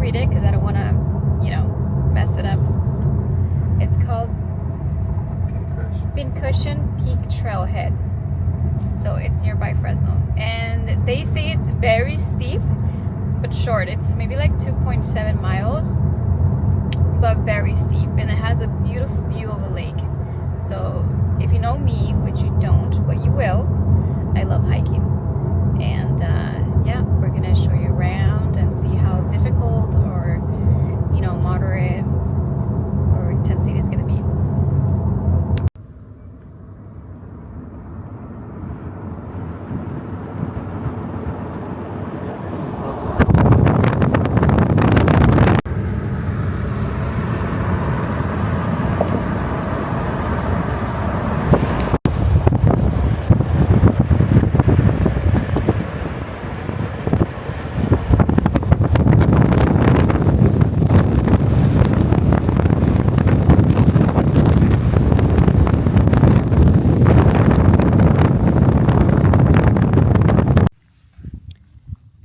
read it because I don't want to, you know, mess it up. It's called Pincushion Peak Trailhead. So it's nearby Fresno. And they say it's very steep, but short. It's maybe like 2.7 miles, but very steep. And it has a beautiful view of a lake. So if you know me, which you don't, but you will, I love hiking. And yeah, we're gonna show you around and see how difficult or, you know, moderate or intensity is gonna be.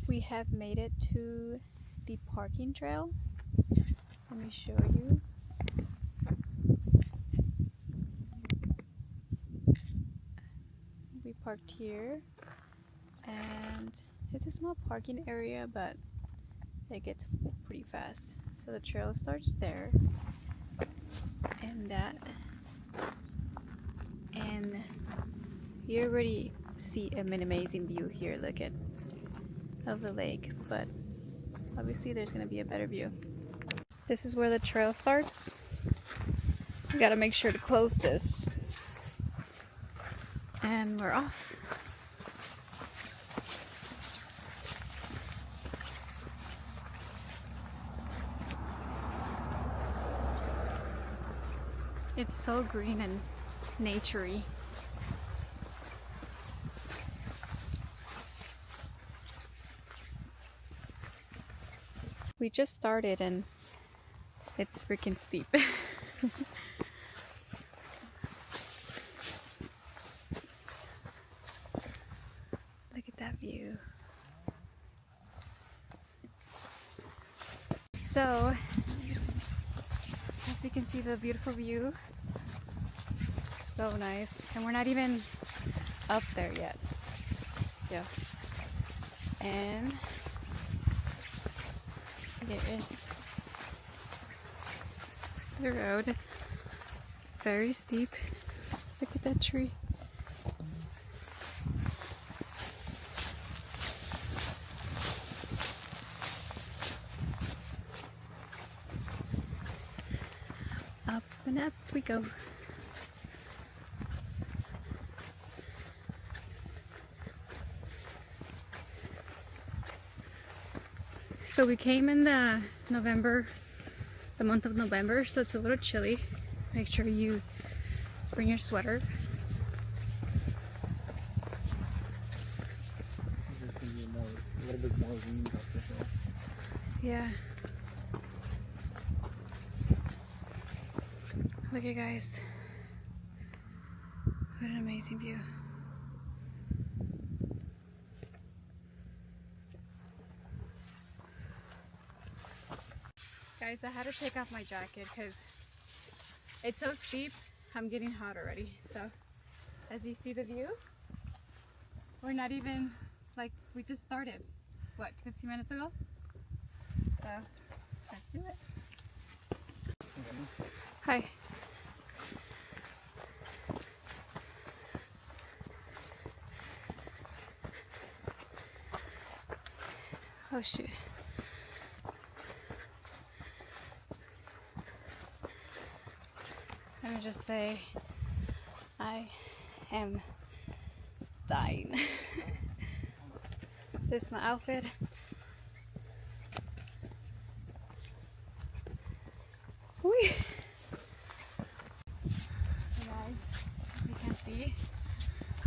We have made it to the parking trail. Let me show you. We parked here, and it's a small parking area, but it gets full pretty fast. So the trail starts there, and that, and you already see an amazing view here. Look at of the lake, but obviously there's gonna be a better view. This is where the trail starts. You gotta make sure to close this, and we're off. It's so green and naturey. We just started and it's freaking steep. Look at that view. So, as you can see, the beautiful view. So nice. And we're not even up there yet. Still. And there is the road. Very steep. Look at that tree. Up and up we go. So we came in the month of November, so it's a little chilly. Make sure you bring your sweater. There's gonna be a little bit more wind up the hill. Yeah. Look at guys. What an amazing view. Guys, I had to take off my jacket because it's so steep. I'm getting hot already. So, as you see the view, we're not even, like, we just started, what, 15 minutes ago? So, let's do it. Hi. Oh shoot. Let me just say, I am dying. This is my outfit. Whee! So guys, as you can see,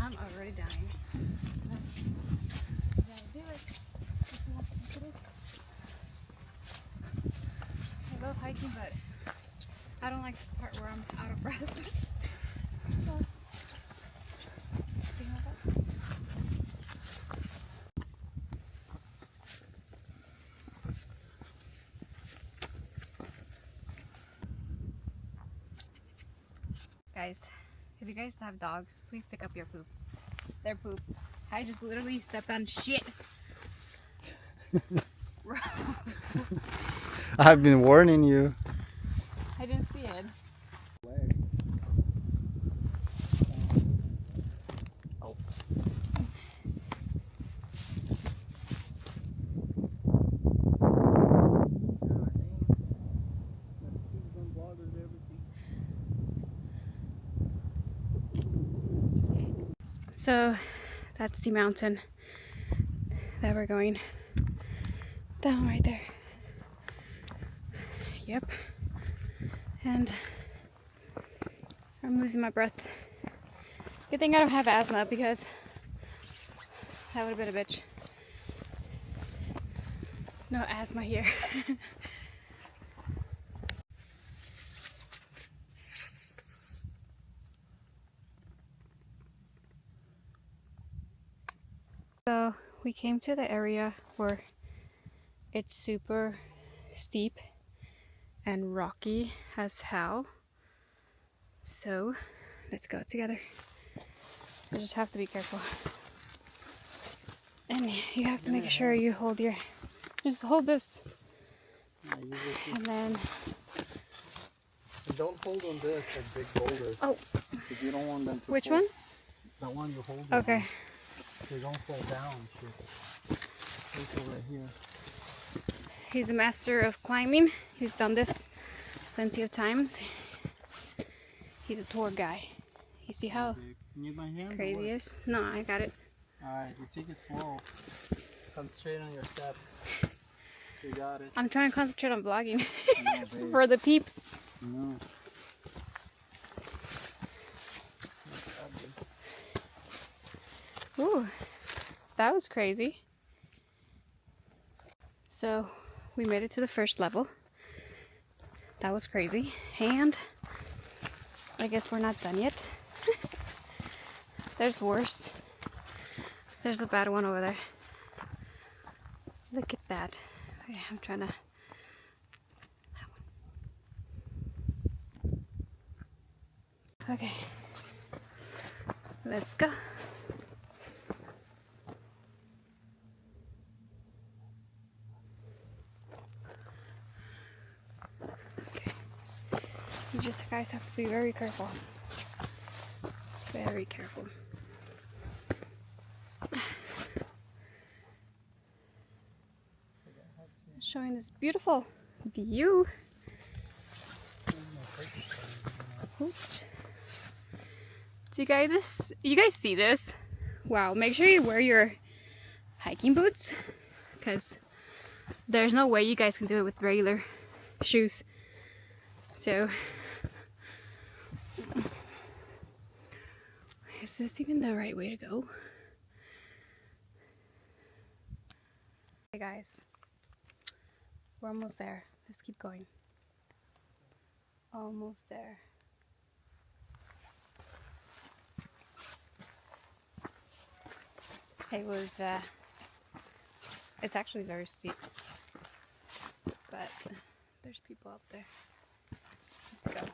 I'm already dying. You gotta do it. I love hiking, but I don't like this part where I'm out of breath. Guys, if you guys have dogs, please pick up your poop. Their poop. I just literally stepped on shit. Gross. I've been warning you. I didn't see it. Oh. So that's the mountain that we're going down right there. Yep. And I'm losing my breath. Good thing I don't have asthma because that would have been a bitch. No asthma here. So we came to the area where it's super steep and rocky as hell. So let's go together. You just have to be careful. And you have to make sure you hold your, just hold this. And then don't hold on this like big boulders. Oh, because you don't want them to which fall. one? That one you hold. Okay. They don't fall down. Shit. Right here. He's a master of climbing. He's done this plenty of times. He's a tour guy. You see how You need my hand crazy he is? No, I got it. Alright, you take it slow. Concentrate on your steps. You got it. I'm trying to concentrate on vlogging No, for the peeps. No. Ooh, that was crazy. So we made it to the first level. That was crazy. And I guess we're not done yet. There's worse. There's a bad one over there. Look at that. Okay, I'm trying to... That one. Okay. Let's go. Okay. You just guys have to be very careful. Very careful. Showing this beautiful view. Oops. Do you guys see this? Wow, make sure you wear your hiking boots because there's no way you guys can do it with regular shoes. So is this even the right way to go? Hey guys. We're almost there. Let's keep going. Almost there. It's actually very steep, but there's people up there. Let's go.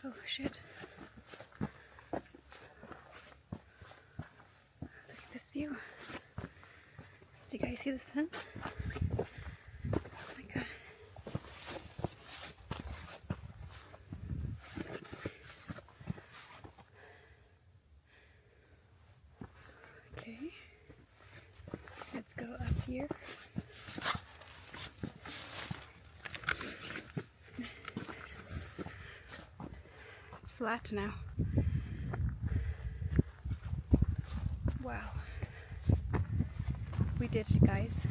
Oh shit. Look at this view. Do you guys see the sun? Oh my god. Okay. Let's go up here. Flat now. Wow. We did it, guys.